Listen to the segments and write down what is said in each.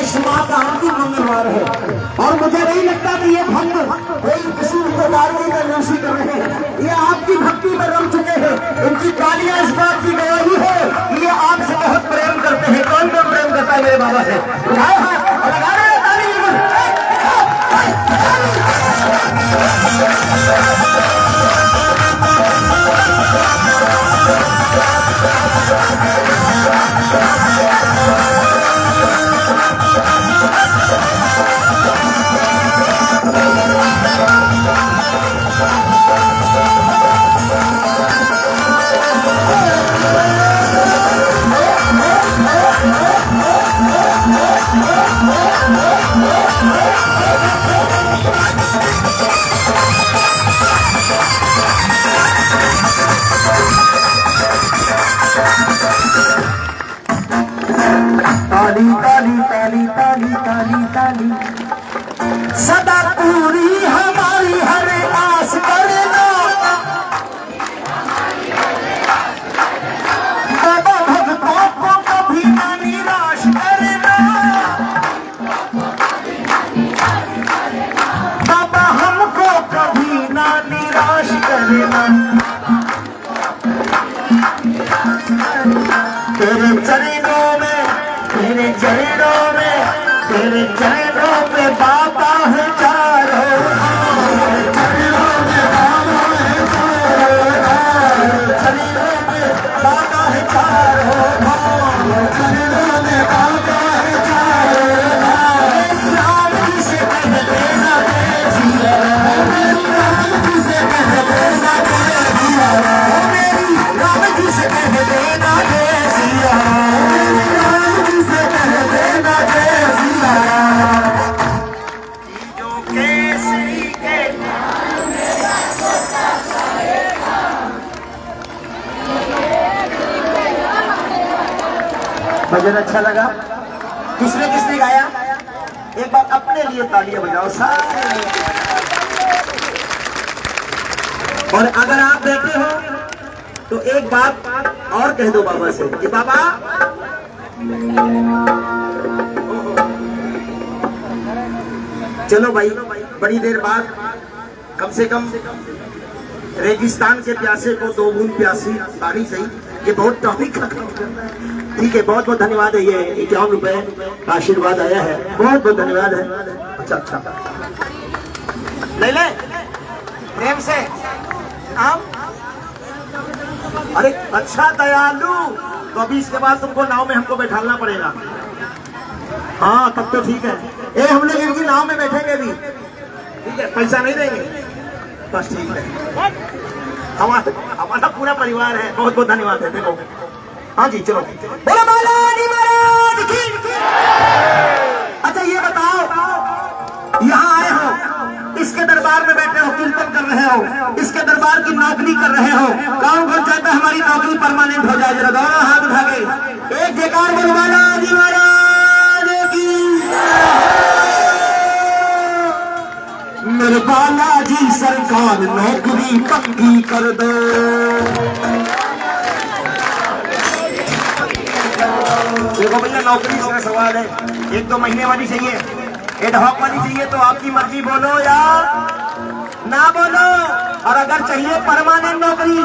इस माह का अंतिम मंगलवार है और मुझे नहीं लगता कि ये भक्त कोई किसी प्रकार की कंजूसी कर रहे हैं। ये आपकी भक्ति में रम चुके हैं। इनकी तालियां इस बात की गवाही है कि ये आपसे बहुत प्रेम करते हैं। कौन कौन प्रेम करता है मेरे बाबा से? उठाओ हाथ और लगा रहे हैं ताली। ताली ताली ताली ताली ताली ताली सदा पूरी हमारी हर आस करना। बाबा भक्तों को कभी ना निराश करना। बाबा हमको कभी ना निराश करना। तेरे चरणों में तेरे चरणों में तेरे चरणों पे बाबा है चारों। चरणों में बाबा है चारों। चरणों में बाबा है चारों। चरणों में बाबा है चारों। राम जी से कह देना जय सिया राम। राम जी से कह देना जय सिया राम। मेरी राम जी से कह देना जय सिया राम। भजन अच्छा लगा? किसने किसने गाया? एक बार अपने लिए तालियां बजाओ सारे। और अगर आप बैठे हो तो एक बात और कह दो बाबा से कि बाबा चलो भाई, बड़ी देर बाद कम से कम रेगिस्तान के प्यासे को दो बूंद प्यासी पानी सही। ये बहुत टॉपिक का काम करना है। ठीक है, बहुत बहुत धन्यवाद है। ये 51 रुपए का आशीर्वाद आया है, बहुत बहुत धन्यवाद है। अच्छा अच्छा ले ले प्रेम से आप। अरे अच्छा दयालु, तो अभी इसके बाद तुमको नाव में हमको बैठालना पड़ेगा। हाँ तब तो ठीक है। ए हम लोग इनकी नाव में बैठेंगे भी, ठीक है? पैसा नहीं देंगे, बस ठीक है। हमारा पूरा परिवार है। बहुत बहुत धन्यवाद है। देखो हाँ जी चलो बोलो बालाजी महाराज की। अच्छा ये बताओ, यहाँ आए हो, इसके दरबार में बैठे हो, कीर्तन कर रहे हो, इसके दरबार की नौकरी कर रहे हो, कौन कौन चाहता है हमारी नौकरी परमानेंट हो जाए? जरा दोनों हाथ उठा के एक जयकार बोलो बालाजी महाराज की। मेरे बालाजी सरकार नौकरी पक्की कर दो। देखो भैया, नौकरी का सवाल है। 1-2 महीने वाली चाहिए, एडहॉक वाली चाहिए तो आपकी मर्जी, बोलो या ना बोलो। और अगर चाहिए परमानेंट नौकरी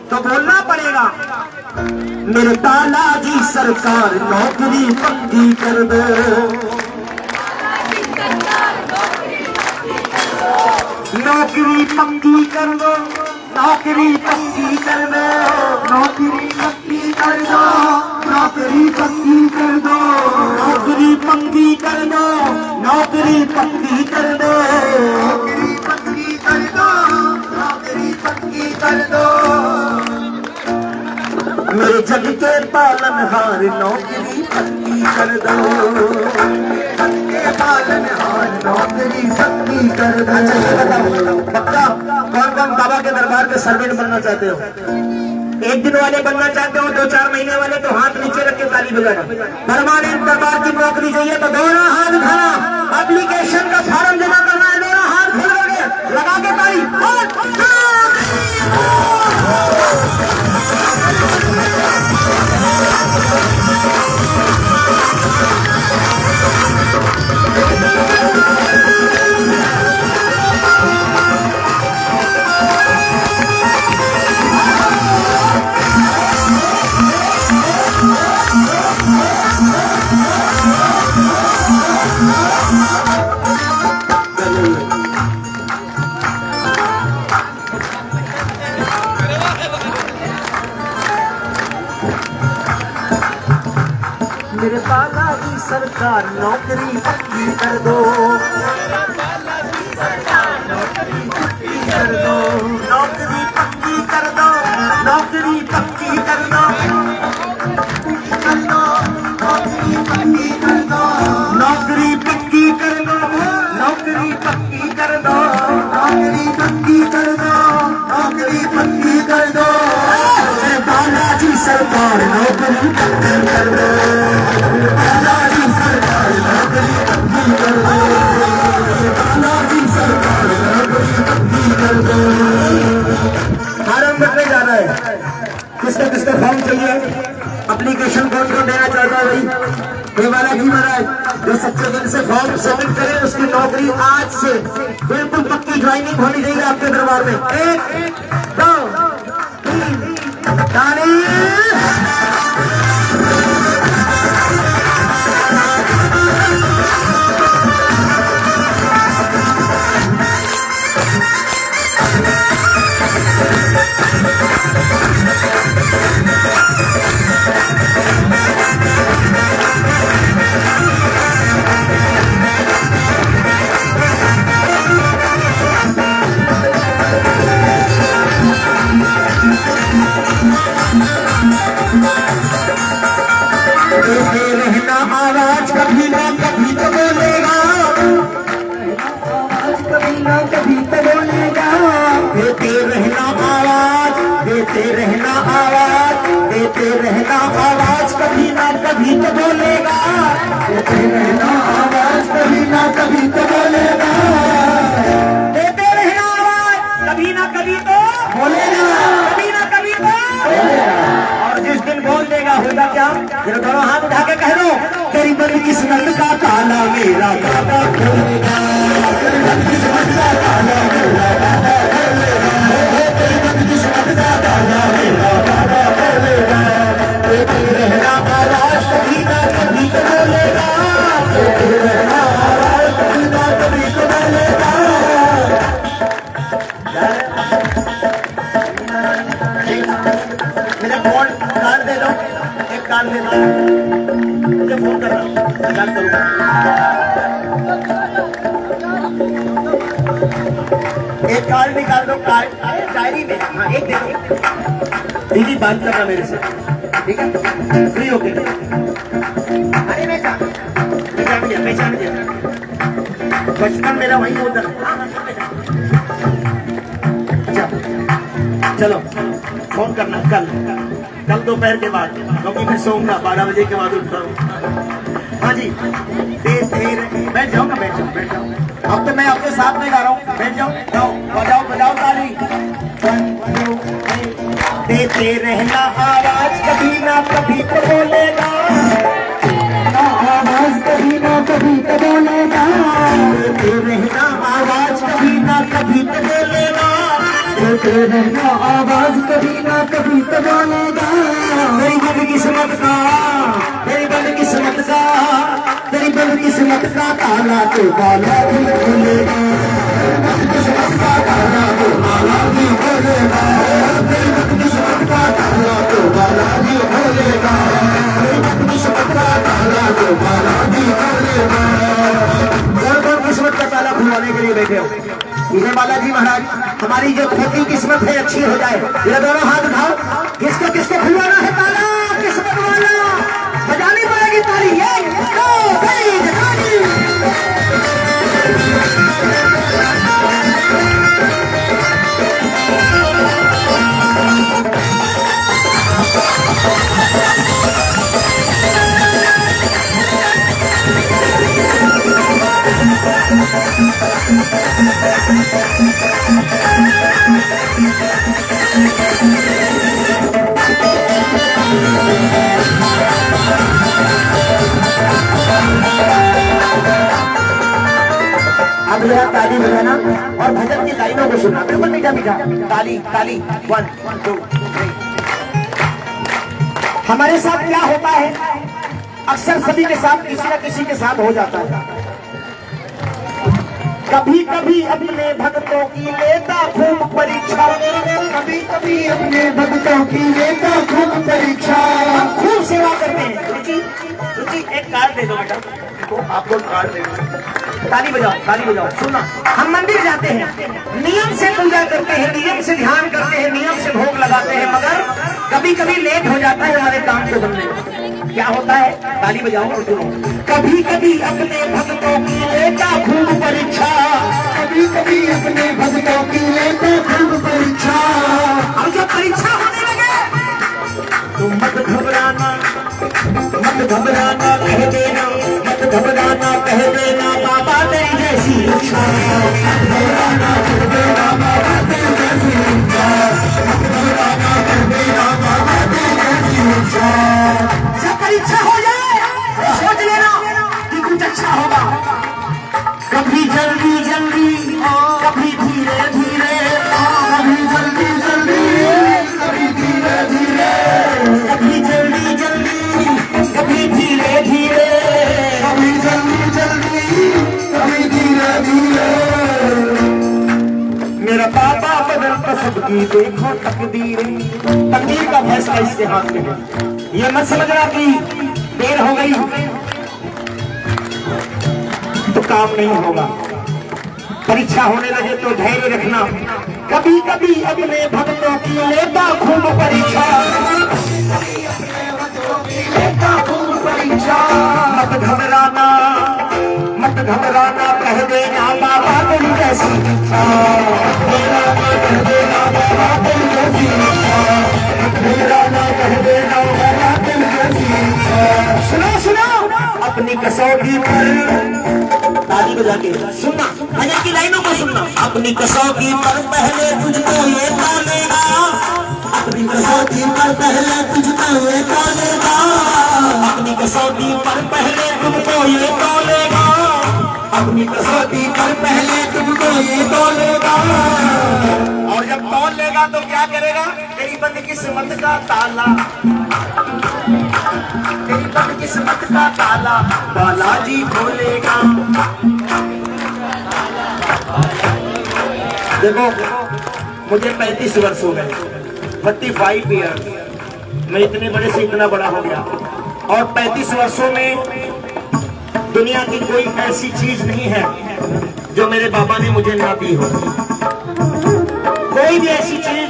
तो बोलना पड़ेगा। मेरे बालाजी सरकार नौकरी पक्की कर दो। नौकरी पक्की कर दो। नौकरी पक्की कर दो। नौकरी पक्की कर दो। नौकरी पक्की कर दो। नौकरी पक्की कर दो। नौकरी पक्की कर दो। नौकरी पक्की कर दो। नौकरी पक्की कर दो। मेरे जग के पालनहार नौकरी पक्की कर दो। जग के पालनहार नौकरी पक्की कर दो। अच्छा ये बताओ पक्का कौन कौन बाबा के दरबार के सर्वेंट बनना चाहते हो? 1 दिन वाले बनना चाहते हो, 2-4 महीने वाले तो हाथ नीचे रख के ताली बजाना। परमानेंट दरबार की नौकरी चाहिए तो दोनों हाथ उठाना। एप्लीकेशन का फॉर्म जमा करना है, दोनों हाथ खोलोगे, लगा के ताली। मेरे बालाजी सरकार नौकरी पक्की कर दो, कर दो नौकरी पक्की कर दो, नौकरी पक्की कर दो, कर दो नौकरी पक्की कर दो, नौकरी पक्की कर दो, नौकरी पक्की कर दो, नौकरी पक्की कर दो, नौकरी पक्की कर दो। बालाजी सरकार नौकरी पक्की कर दो, बालाजी सरकार नौकरी पक्की कर दो, बालाजी सरकार नौकरी पक्की कर दो। आरंभ करने जा रहा है। किसका किसका फॉर्म चाहिए? एप्लीकेशन कौन कौन देना चाहता है भाई? बालाजी महाराज जो सच्चे दिल से फॉर्म सबमिट करे उसकी नौकरी आज से बिल्कुल पक्की ज्वाइनिंग होनी चाहिए आपके दरबार में। 1 2 3 ताली। रहना आवाज कभी ना कभी तो बोलेगा, आवाज कभी ना कभी तो बोलेगा। देते रहना आवाज, देते रहना आवाज, देते रहना आवाज कभी ना कभी तो बोलेगा, देते रहना आवाज कभी ना कभी तो बोलेगा, देते रहना आवाज कभी ना कभी तो बोलेगा, कभी ना कभी तो बोलेगा। और जिस दिन बोल देगा होगा क्या? जरा दोनों हाथ उठा के कह दो, तेरी बदकिस्मत का ताला मेरा ताला खोलेगा, तेरी बदकिस्मत का ताला मेरा ताला खोलेगा, तेरी बदकिस्मत का ताला मेरा ताला खोलेगा। देते रहना आवाज कभी ना कभी तो बोलेगा, देते रहना आवाज कभी ना कभी तो बोलेगा। मेरा फोन कार्ड दे दो, एक कार्ड दे दो, मुझे फोन कर रहा हूँ, मैं बात करूँगा। एक कार्ड निकाल दो, कार्ड डायरी में। हाँ एक दे दो दीदी, बात करना मेरे से, ठीक है? फ्री होके। अरे मैं पहचान दिया, बचपन मेरा वही होता। चलो फोन करना कल दोपहर के बाद, क्योंकि मैं सोऊंगा 12 बजे के बाद उठता हूँ। हाँ जी, बैठ जाओ ना, बैठ जाओ, बैठ जाओ। अब तो मैं आपके साथ में गा रहा हूँ, बैठ जाओ, जाओ बजाओ बजाओ ताली। देते रहना आवाज कभी ना कभी तो बोलेगा, आवाज कभी ना कभी तो बोलेगा, देते रहना आवाज कभी ना कभी तो बोलेगा, देते रहना आवाज कभी ना कभी तो बोलेगा। तेरी बदकिस्मत का, तेरी बदकिस्मत का, तेरी बदकिस्मत का ताला तो बाला भी खोलेगा, बदकिस्मत का ताला तो बाला भी खोलेगा, तेरी बदकिस्मत का ताला तो बाला भी खोलेगा, तेरी बदकिस्मत का ताला तो बाला भी खोलेगा। और किस्मत का ताला खुलवाने के लिए बैठे हो? इन्हें बालाजी महाराज हमारी जो खोटी किस्मत है अच्छी हो जाए। ये दोनों हाथ उठाओ, किसको किसको खुलवाना है ताला? किस्मत वाला बजानी पड़ेगी ताली। 1 2 3 ताली। अब जरा ताली बजाना और भजन की लाइनों को सुनना, बिल्कुल मीठा मीठा। ताली ताली 1 2 3। हमारे साथ क्या होता है अक्सर सभी के साथ किसी न किसी के साथ हो जाता है। कभी कभी अपने भक्तों की लेता खूब परीक्षा, कभी कभी अपने भक्तों की लेता खूब परीक्षा। हम खूब सेवा करते हैं। रुचि रुचि एक कार्ड दे दो बेटा, तो आपको कार्ड दे दो। ताली बजाओ, ताली बजाओ। सुनना, हम मंदिर जाते हैं, नियम से पूजा करते हैं, नियम से ध्यान करते हैं, नियम से भोग लगाते हैं, मगर कभी कभी लेट हो जाता है हमारे काम को बनने में। क्या होता है? ताली बजाओ और सुनो। कभी कभी अपने भक्तों की लेता खूब परीक्षा, कभी कभी अपने भक्तों की लेता खूब परीक्षा। और जब परीक्षा होने लगे तो मत घबराना, मत घबराना कह देना, मत घबराना कह देना बाबा तेरी जैसी इच्छा। मत घबराना कह देना बाबा तेरी जैसी इच्छा, मत घबराना कह देना बाबा तेरी जैसी इच्छा। जब परीक्षा हो जाए तो सोच लेना कि कुछ अच्छा होगा। कभी जल्दी जल्दी, कभी धीरे धीरे, कभी जल्दी जल्दी, कभी धीरे धीरे, कभी जल्दी जल्दी, कभी धीरे धीरे, कभी जल्दी जल्दी, कभी धीरे धीरे। मेरा बाबा बदलता सबकी देखो तकदीरें। तकदीर का फैसला इसके हाथ में है। ये मत समझना कि देर हो गई तो काम नहीं होगा। परीक्षा होने लगे तो धैर्य रखना। कभी कभी अपने भक्तों की लेता खूब परीक्षा, लेता खूब परीक्षा। मत घबराना, मत घबराना कह देना बाबा तेरी जैसी इच्छा। कह देना बाबा तेरी जैसी इच्छा, मत घबराना कह देना बाबा तेरी जैसी इच्छा। सुनो सुनो, अपनी कसौटी पर ताली बजा के सुनना, भजन की लाइनों को सुनना। अपनी कसौटी पर पहले तुझको ये तोलेगा, अपनी कसौटी पर पहले तुझको ये तोलेगा, अपनी कसौटी पर पहले तुमको ये तोलेगा, अपनी कसौटी पर पहले तुमको ये तोलेगा। और जब तोल लेगा तो क्या करेगा? तेरी बंद किस्मत का ताला, तेरी बंद किस्मत का ताला बालाजी खोलेगा। देखो, मुझे 35 वर्ष हो गए, 35 ईयर्स। मैं इतने बड़े से इतना बड़ा हो गया और 35 वर्षों में दुनिया की कोई ऐसी चीज नहीं है जो मेरे बाबा ने मुझे ना दी हो। कोई भी ऐसी चीज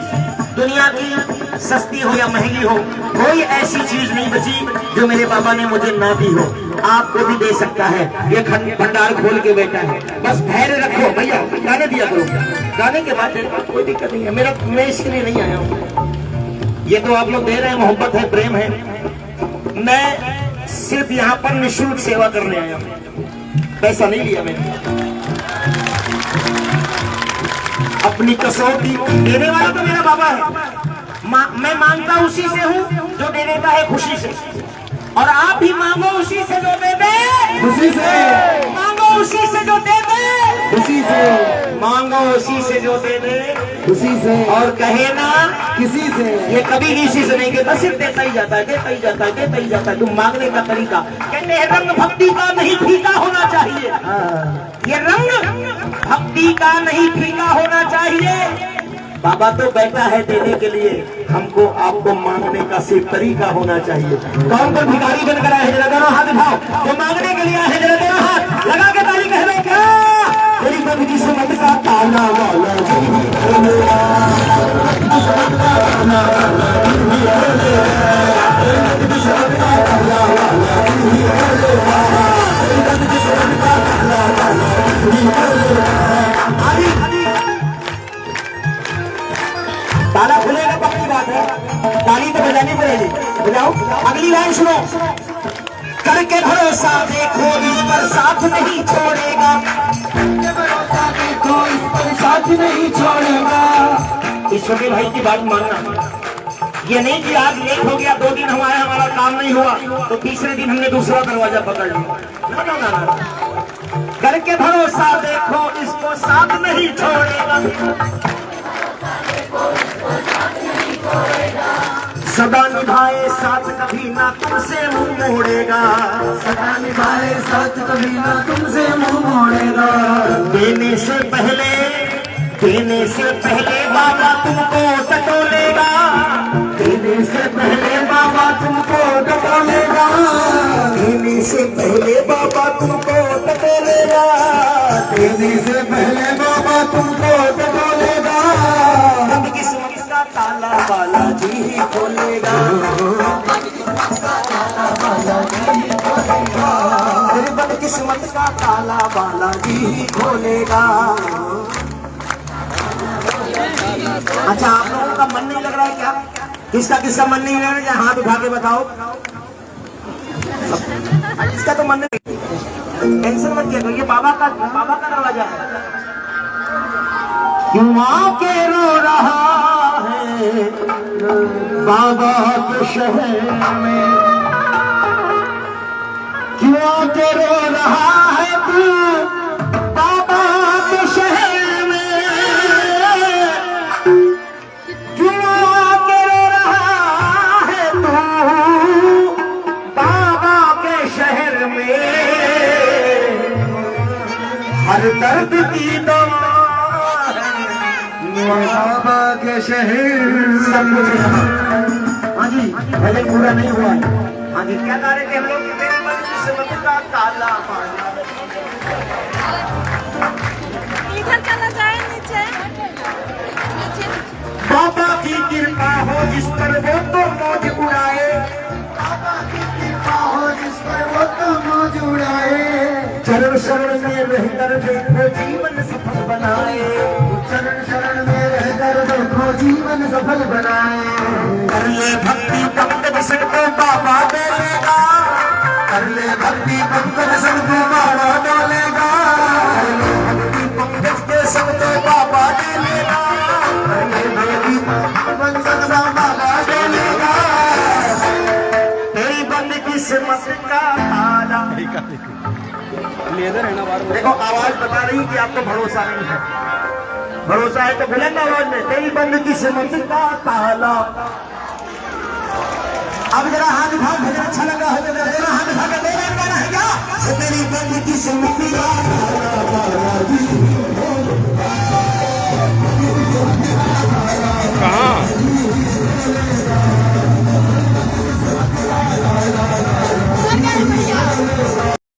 दुनिया की सस्ती हो या महंगी हो, कोई ऐसी चीज नहीं बची जो मेरे बाबा ने मुझे ना दी हो। आपको भी दे सकता है, ये भंडार खोल के बैठा है। बस धैर्य रखो भैया, गाने दिया करो, गाने के बाद कोई दिक्कत नहीं है। मैं इसके लिए नहीं आया हूँ, ये तो आप लोग दे रहे हैं, मोहब्बत है, प्रेम है। मैं सिर्फ यहाँ पर निःशुल्क सेवा करने आया हूँ, पैसा नहीं लिया मैंने। अपनी कसौटी देने वाला तो मेरा बाबा है, मैं मांगता उसी से हूँ जो दे देता है खुशी से। और आप भी मांगो उसी से जो दे दे खुशी से, मांगो उसी से जो दे दे खुशी से, मांगो उसी से जो दे दे खुशी से, और कहे ना किसी से। ये कभी किसी से नहीं कहता, सिर्फ देता ही जाता है, देता ही जाता है, देता ही जाता है। तुम मांगने का तरीका, कहते हैं रंग भक्ति का नहीं फीका होना चाहिए। ये रंग भक्ति का नहीं फीका होना चाहिए। बाबा तो बैठा है देने के लिए, हमको आपको मांगने का सिर्फ तरीका होना चाहिए। कौन को भिखारी बनकर आए हैं? जरा दोनों हाथ उठाओ। जो मांगने के लिए आए हैं जरा दोनों हाथ लगा के ताली कह दो। क्या तेरी बंद किस्मत का ताला वाला ताला खुलेगा, पक्की बात है। ताली तो बजानी पड़ेगी, बजाओ। अगली लाइन सुनो। करके भरोसा देखो इस पर साथ नहीं छोड़ेगा, करके भरोसा देखो इस पर साथ नहीं छोड़ेगा। इस छोटे भाई की बात मानना, ये नहीं कि आज लेट हो गया, 2 दिन हमारा काम नहीं हुआ तो तीसरे दिन हमने दूसरा दरवाजा पकड़ लिया। ना ना ना, करके भरोसा देखो इसको साथ नहीं छोड़ेगा, सदा निभाए साथ कभी ना तुमसे मुंह मोड़ेगा, सदा निभाए साथ कभी ना तुमसे मुंह मोड़ेगा। देने से पहले बाबा तुमको टटोलेगा, देने से पहले बाबा तुमको टटोलेगा, देने से पहले बाबा तुमको टटोलेगा, देने से पहले बाबा तुमको टटोलेगा। बंद किस्मत का ताला बालाजी ही खोलेगा, अरे बंद किस्मत का ताला बालाजी ही खोलेगा। अच्छा, आप लोगों का मन नहीं लग रहा है क्या? किसका मन नहीं लग रहा है? हाथ उठा के बताओ। इसका तो मन नहीं, टेंशन मत किया, ये बाबा का दरवाजा है। क्यों आके रो रहा है बाबा के शहर में, क्यों आके रो रहा है तू बाबा के शहर में, क्यों आके रो रहा है तू बाबा के शहर में, हर दर्द की दवा बाबा के शहर। सब कुछ। हाँ जी, भजन पूरा नहीं हुआ है। हाँ जी, क्या गा रहे थे हम लोग? मेरे मन की किस्मत का ताला बाला। इधर चला जाए नीचे। बाबा की कृपा हो जिस पर वो तो मौज उड़ाए, बाबा की कृपा हो जिस पर वो तो मौज उड़ाए। चरण शरण में रहकर देखो जीवन सफल बनाए, चरण शरण में रहकर देखो जीवन सफल बनाए। कर ले भक्ति पंकज सिंह को बाबा बोलेगा, कर ले भक्ति पंकज संग को बाबा बोलेगा, भक्ति पंकज के संग तो बाबा बोलेगा, भक्ति पंकज संग बाबा बोलेगा। तेरी बंद किस्मत का ताला। देखो, आवाज बता रही कि आपको भरोसा नहीं है, भरोसा है तो बुलंद आवाज में, तेरी बंद किस्मत का ताला। अब जरा हाथ उठा, भजन अच्छा लगा हो तो जरा हाथ उठा के दो बार गाना है क्या? तेरी बंद किस्मत का ताला।